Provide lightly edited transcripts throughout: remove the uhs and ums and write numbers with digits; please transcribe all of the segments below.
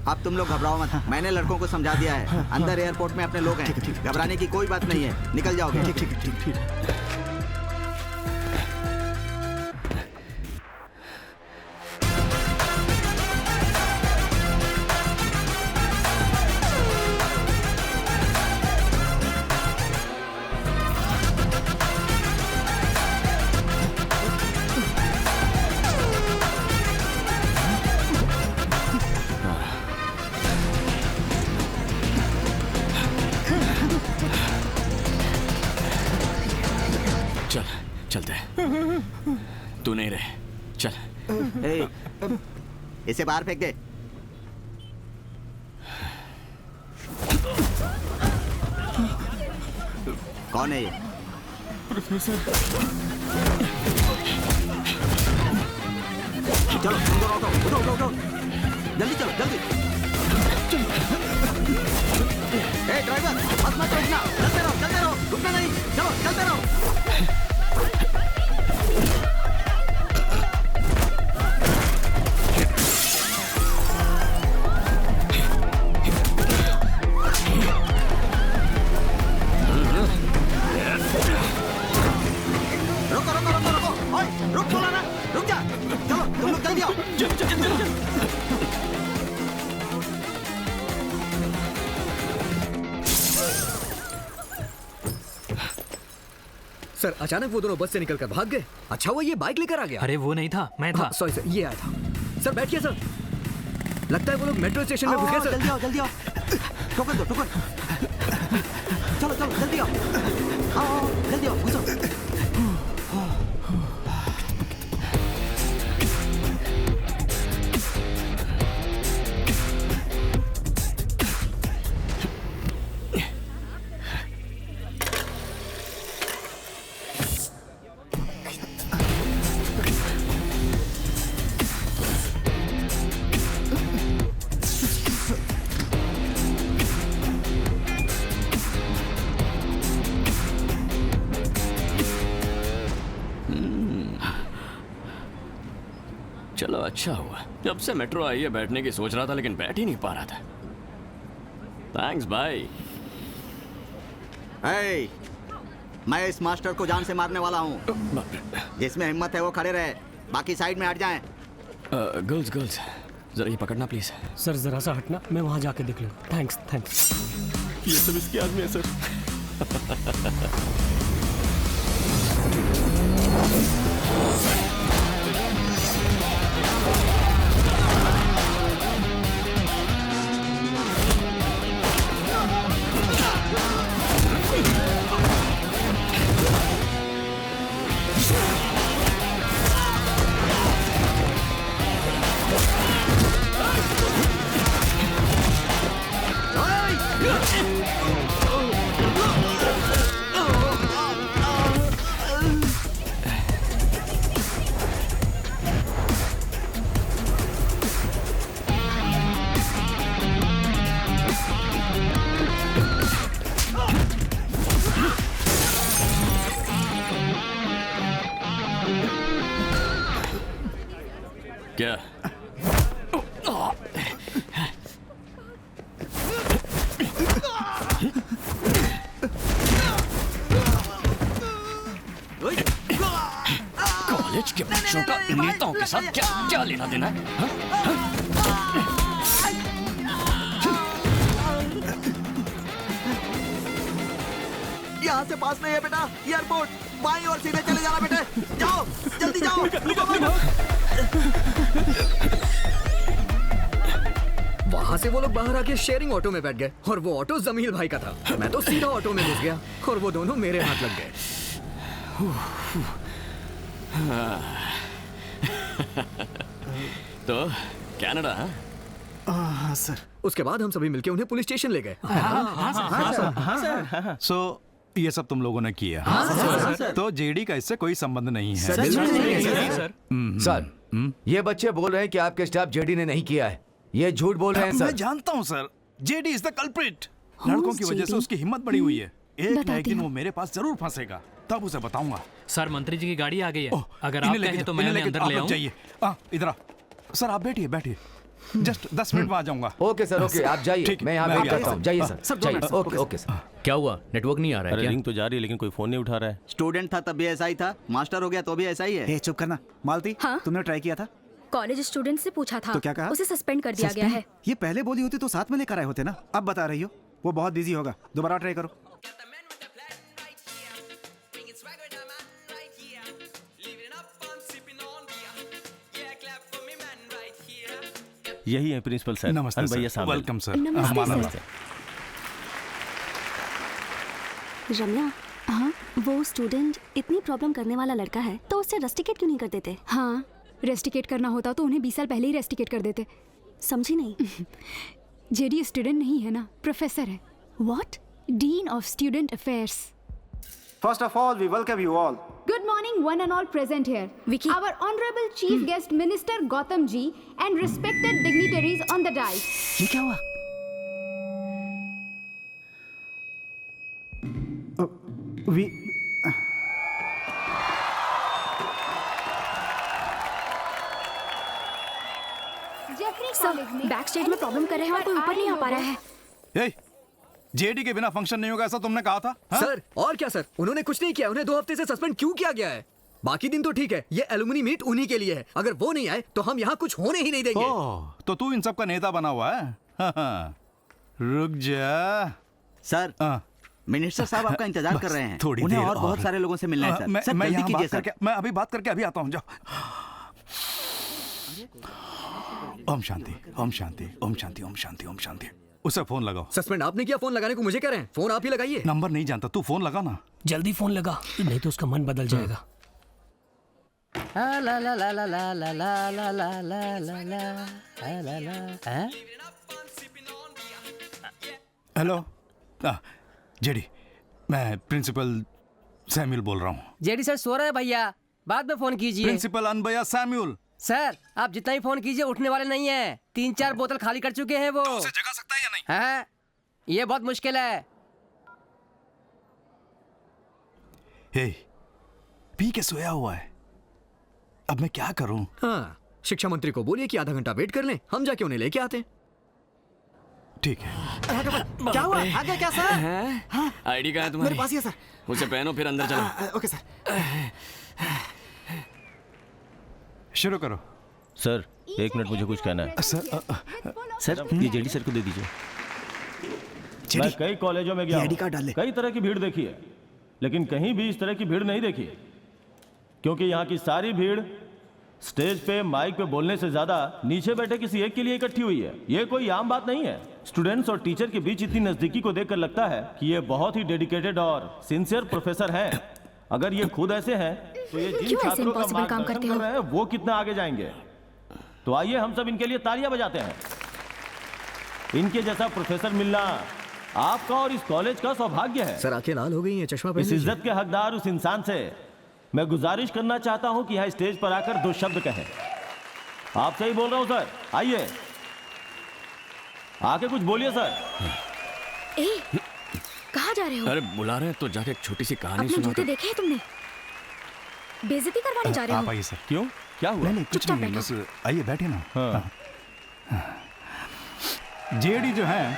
अब तुम लोग घबराओ मत, मैंने लड़कों को समझा दिया है। अंदर एयरपोर्ट में अपने लोग हैं, घबराने की कोई बात नहीं है, निकल जाओगे। ठीक ठीक ठीक ठीक। चलते हैं, तू नहीं रहे, चल। इसे बाहर फेंक दे। कौन है ये? प्रोफेसर। चलो तुम दोनों उठो, उठो, उठो, जल्दी चलो, जल्दी। ड्राइवर, बस मत रुकना, चलते रहो, रुकना नहीं, चलो चलते रहो। सर अचानक वो दोनों बस से निकलकर भाग गए। अच्छा वो ये बाइक लेकर आ गया। अरे वो नहीं था, मैं था। सॉरी सर, ये आया था। सर बैठिए सर, लगता है वो लोग मेट्रो स्टेशन में घुस गए सर। जल्दी आओ, जल्दी आओ, टोकन दो, टोकन। चलो चलो जल्दी आओ, आओ जल्दी आओ, घुसो। चलो अच्छा हुआ, जब से मेट्रो आई है बैठने की सोच रहा था लेकिन बैठ ही नहीं पा रहा था। थैंक्स भाई। मैं इस मास्टर को जान से मारने वाला हूँ। जिसमें हिम्मत है वो खड़े रहे, बाकी साइड में हट जाएं। गर्ल्स गर्ल्स जरा ये पकड़ना प्लीज। सर जरा सा हटना, मैं वहां जाके देख लूंगा। Thanks thanks. ये सब इसके आदमी है सर। क्या कॉलेज के बच्चों का नेताओं के साथ क्या लेना देना है? यहाँ से पास में है बेटा एयरपोर्ट, बाईं ओर सीधे चले जाना बेटे, जाओ जल्दी जाओ। वहां से वो लोग बाहर आके शेयरिंग ऑटो में बैठ गए और वो ऑटो जमील भाई का था। मैं तो सीधा ऑटो में घुस गया और वो दोनों मेरे हाथ लग गए। तो कनाडा? हाँ सर। उसके बाद हम सभी मिलके उन्हें पुलिस स्टेशन ले गए। सो ये सब तुम लोगों ने किया? तो जेडी का इससे कोई संबंध नहीं है? सर ये बच्चे बोल रहे हैं कि आपके स्टाफ जेडी ने नहीं किया है, ये झूठ बोल रहे हैं सर। मैं जानता हूँ sir, JD is the culprit. लड़कों की वजह से उसकी हिम्मत बढ़ी हुई है। एक दिन वो मेरे पास जरूर फंसेगा, तब उसे बताऊंगा। सर मंत्री जी की गाड़ी आ गई है, अगर आप कहें तो मैं अंदर ले आऊं। जाइए, इधर सर, आप बैठिए बैठिए। जस्ट 10 मिनट में आ जाऊंगा। ओके सर, ओके, आप जाइए, ठीक है, मैं यहाँ मैं वेट अभी करता आता हूँ। जाइए सर, जाइए। Okay okay sir. क्या हुआ, नेटवर्क नहीं आ रहा है अरे क्या? रिंग तो जा रही है लेकिन कोई फोन नहीं उठा रहा है। स्टूडेंट था तब भी ऐसा ही था, मास्टर हो गया तो भी ऐसा ही है। ए चुप करना। मालती, हाँ? तुमने ट्राई किया था? कॉलेज स्टूडेंट से पूछा था तो क्या कहा? उसे सस्पेंड कर दिया गया है। ये पहले बोली होती तो साथ में लेकर आए होते ना। अब बता रही हो वो बहुत बिजी होगा, दोबारा ट्राई करो। यही है प्रिंसिपल सर। नमस्ते भैया सर, सामने। Welcome sir. नमस्ते हमारा सर। रम्या, हाँ, वो स्टूडेंट इतनी प्रॉब्लम करने वाला लड़का है तो उससे रेस्टिकेट क्यों नहीं कर देते? हाँ, रेस्टिकेट करना होता तो उन्हें 20 साल पहले ही रेस्टिकेट कर देते। समझी नहीं। जेडी स्टूडेंट नहीं है ना, प्रोफेसर है। What? Dean of student affairs. First of all, we welcome you all. Good morning, one and all present here. Vicky. Our honorable chief guest, Minister Gautam ji, and respected dignitaries on the dais. ये क्या हुआ? We सब back stage में problem कर रहे हैं और कोई ऊपर नहीं आ पा रहा है। ए, जेडी के बिना फंक्शन नहीं होगा ऐसा तुमने कहा था? हाँ? सर और क्या सर, उन्होंने कुछ नहीं किया। उन्हें 2 हफ्ते से सस्पेंड क्यों किया गया है? बाकी दिन तो ठीक है, ये एलुमनी मीट उन्हीं के लिए है। अगर वो नहीं आए तो हम यहाँ कुछ होने ही नहीं देंगे। ओह, तो तू इन सब का नेता बना हुआ है? हाँ। रुक जा सर, हाँ। मिनिस्टर साहब आपका इंतजार कर रहे हैं। थोड़ी उन्हें देर और बहुत सारे लोगों से मिलना है सर। सर मैं जल्दी यहाँ कीजिए बात सर। करके, मैं अभी बात करके अभी आता हूँ। जाओ। ओम शांति, ओम शांति, ओम शांति, ओम शांति, ओम शांति। उसे फोन लगाओ। सस्पेंड आपने किया, फोन लगाने को मुझे कह रहे हैं? फोन आप ही लगाइए। नंबर नहीं जानता, तू फोन लगा ना। जल्दी फोन लगा, नहीं तो उसका मन बदल जाएगा। हेलो, जेडी, मैं प्रिंसिपल सैम्यूल बोल रहा हूँ। जेडी सर सो रहे हैं भैया, बाद में फोन कीजिए। Principal अनबया Samuel. सर आप जितना ही फोन कीजिए उठने वाले नहीं है। 3-4 बोतल खाली कर चुके हैं वो। उसे जगा सकता है या नहीं? है, ये बहुत मुश्किल है। हे, पी के सोया हुआ है। अब मैं क्या करूं? हाँ, शिक्षा मंत्री को बोलिए कि आधा घंटा वेट कर लें, हम जाके उन्हें लेके आते हैं। ठीक है। क्या हुआ? आ गया क्या सर? आईडी कहाँ है तुम्हारी? मेरे पास ही है सर। उसे पहनो फिर अंदर चलो। Okay sir. शुरू करो। सर 1 मिनट, मुझे कुछ कहना है। सर, ये जेडी सर को दे दीजिए। मैं कई कॉलेजों में गया आईडी हूं, कार्ड डाल ले। कई तरह की भीड़ देखी है, लेकिन कहीं भी इस तरह की भीड़ नहीं देखी। क्योंकि यहाँ की सारी भीड़ स्टेज पे माइक पे बोलने से ज्यादा नीचे बैठे किसी एक के लिए इकट्ठी हुई है। ये कोई आम बात नहीं है। स्टूडेंट्स और टीचर के बीच इतनी नजदीकी को देखकर लगता है कि ये बहुत ही डेडिकेटेड और सिंसियर प्रोफेसर हैं। अगर ये खुद ऐसे हैं तो ये जिन क्यों ऐसे छात्रों का impossible काम मार्गदर्शन करते कर हो? रहे हैं वो कितना आगे जाएंगे। तो आइए हम सब इनके लिए तालियां बजाते हैं। इनके जैसा प्रोफेसर मिलना आपका और इस कॉलेज का सौभाग्य है। सर आंखें लाल हो गई हैं, चश्मा इस पहन लीजिए। इज्जत के हकदार उस इंसान से मैं गुजारिश करना चाहता हूं कि यहाँ स्टेज पर आकर 2 शब्द कहें। आपसे ही बोल रहा हूं सर, आइए आके कुछ बोलिए सर। कहाँ जा रहे हो? अरे बुला रहे हैं तो जाके एक छोटी सी कहानी अपने सुना जूते दो। देखे हैं तुमने? बेइज्जती करवाने जा रहे आप हो? आइए सर। क्यों, क्या हुआ? नहीं कुछ चुपचाप नहीं, बैठो। बस आइए बैठे ना। हाँ। जेडी जो है,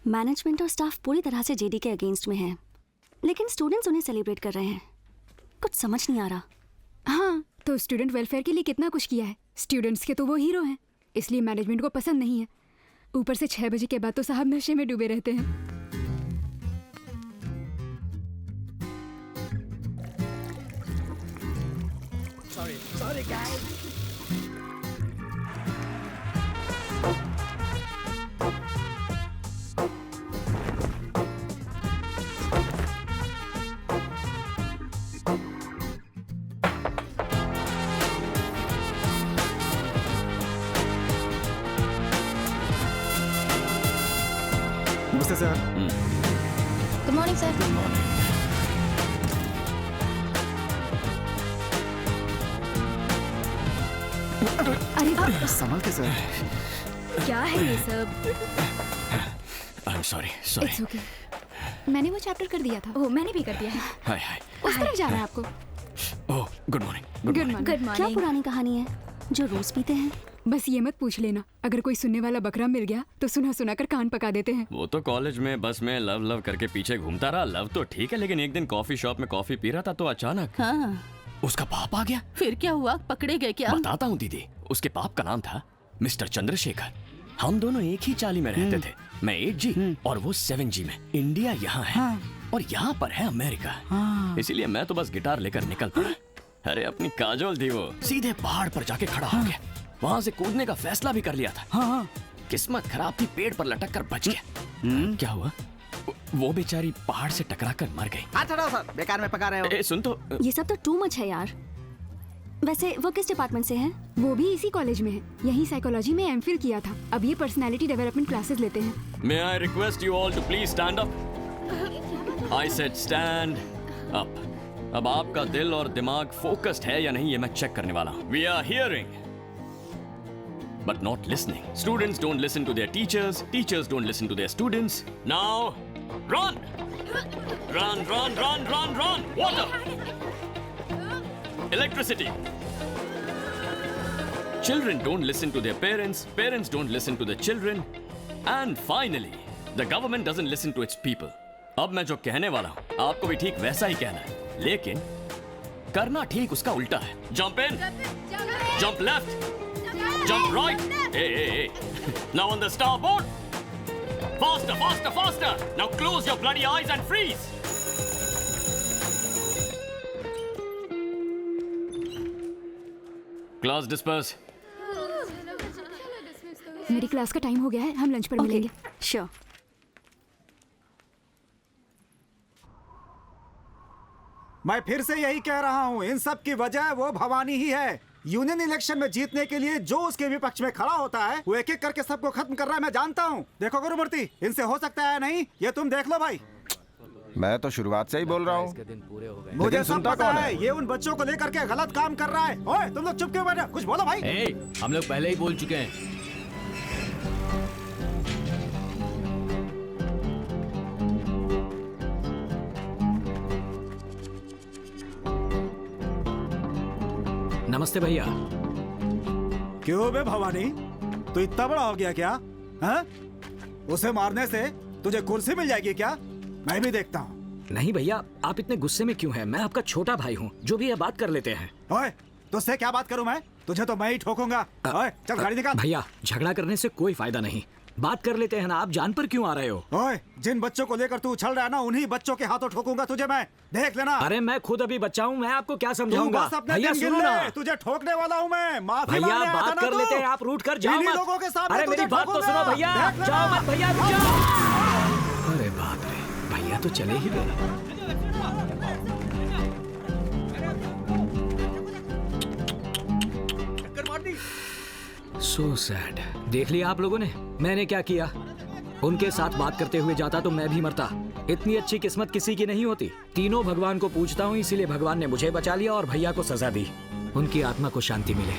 मैनेजमेंट और स्टाफ पूरी तरह से जेडी के अगेंस्ट में है, लेकिन स्टूडेंट्स उन्हें सेलिब्रेट कर रहे हैं। कुछ समझ नहीं आ रहा। हाँ, तो स्टूडेंट वेलफेयर के लिए कितना कुछ किया है। स्टूडेंट्स के तो वो हीरो हैं, इसलिए मैनेजमेंट को पसंद नहीं है। ऊपर से 6 बजे के बाद तो साहब नशे में डूबे रहते हैं। नमस्ते सर। Good morning sir. अरे वाह, संभल के सर। क्या है ये सब? I am sorry, sorry. It's okay. मैंने वो चैप्टर कर दिया था। ओह, मैंने भी कर दिया है। हाय हाय। उस तरफ जाना है आपको। ओह, गुड मॉर्निंग। Good morning. क्या पुरानी कहानी है जो रोज पीते हैं? बस ये मत पूछ लेना, अगर कोई सुनने वाला बकरा मिल गया तो सुना सुना कर कान पका देते हैं। वो तो कॉलेज में बस में लव लव करके पीछे घूमता रहा। लव तो ठीक है, लेकिन एक दिन कॉफी शॉप में कॉफी पी रहा था तो अचानक उसका बाप आ गया। फिर क्या हुआ, पकड़े गए क्या? बताता हूँ दीदी। उसके बाप का नाम था मिस्टर चंद्रशेखर। हम दोनों एक ही चाली में रहते थे, मैं 8G और वो 7G में। इंडिया यहाँ है और यहाँ पर है अमेरिका, इसीलिए मैं तो बस गिटार लेकर निकल पड़ा। अरे अपनी काजोल थी, वो सीधे पहाड़ पर जाके खड़ा हो गया। वहाँ से कूदने का फैसला भी कर लिया था। किस्मत खराब थी, पेड़ पर लटक कर बच गया। क्या हुआ, वो बेचारी पहाड़ से टकरा कर मर गई। सर, बेकार में पका रहे हो। सुन तो, ये सब तो टू मच है यार। वैसे वो किस डिपार्टमेंट से है? वो भी इसी कॉलेज में है, यही साइकोलॉजी में एमफिल किया था। अब ये पर्सनालिटी डेवलपमेंट क्लासेस लेते हैं। May I request you all to please stand up. I said stand up. अब आपका दिल और दिमाग फोकस्ड है या नहीं, ये मैं चेक करने वाला हूँ। We are hearing but not listening. Students don't listen to their teachers. Teachers don't listen to their students. Now, run! Run, run, run, run, run! Water! Electricity! Children don't listen to their parents. Parents don't listen to the children. And finally, the government doesn't listen to its people. अब मैं जो कहने वाला हूँ, आपको भी ठीक वैसा ही कहना है, लेकिन करना ठीक उसका उल्टा है। Jump in! Jump left! Jump right! Hey, hey, hey! Now on the starboard! Faster, faster, faster! Now close your bloody eyes and freeze! Class disperse. मेरी क्लास का टाइम हो गया है, हम लंच पर मिलेंगे। श्योर। मैं फिर से यही कह रहा हूँ, इन सब की वजह वो भवानी ही है। यूनियन इलेक्शन में जीतने के लिए जो उसके विपक्ष में खड़ा होता है, वो एक एक करके सबको खत्म कर रहा है, मैं जानता हूँ। देखो गुरुमूर्ति, इनसे हो सकता है नहीं, ये तुम देख लो भाई। मैं तो शुरुआत से ही बोल रहा हूँ, मुझे सब पता है ये उन बच्चों को लेकर के गलत काम कर रहा है। ओए तुम लोग चुप क्यों बैठे, कुछ बोलो भाई। हम लोग पहले ही बोल चुके हैं। नमस्ते भैया। क्यों बे भवानी, तू इतना बड़ा हो गया क्या? हाँ? उसे मारने से तुझे कुर्सी मिल जाएगी क्या? मैं भी देखता हूँ। नहीं भैया, आप इतने गुस्से में क्यों हैं? मैं आपका छोटा भाई हूँ, जो भी है बात कर लेते हैं। ओए, तुझसे क्या बात करूँ मैं? तुझे तो मैं ही ठोकूंगा। ओए, चल गाड़ी निकाल। भैया, झगड़ा करने से कोई फायदा नहीं, बात कर लेते हैं ना। आप जान पर क्यों आ रहे हो? ओए, जिन बच्चों को लेकर तू उछल रहा है ना, उन्हीं बच्चों के हाथों ठोकूंगा तुझे मैं, देख लेना। अरे मैं खुद अभी बच्चा हूँ, मैं आपको क्या समझाऊंगा? भैया सुनो ना, तुझे ठोकने वाला हूँ मैं। माफी भैया बात कर लेते हैं, आप रूठ कर जाओ मत। लोगों के सामने अरे मेरी बात तो सुनो भैया, जाओ मत भैया, रुक जाओ। अरे बाप रे, भैया तो चले ही गए। So sad। देख लिया आप लोगों ने मैंने क्या किया? उनके साथ बात करते हुए जाता तो मैं भी मरता। इतनी अच्छी किस्मत किसी की नहीं होती। तीनों भगवान को पूजता हूँ, इसीलिए भगवान ने मुझे बचा लिया और भैया को सजा दी। उनकी आत्मा को शांति मिले।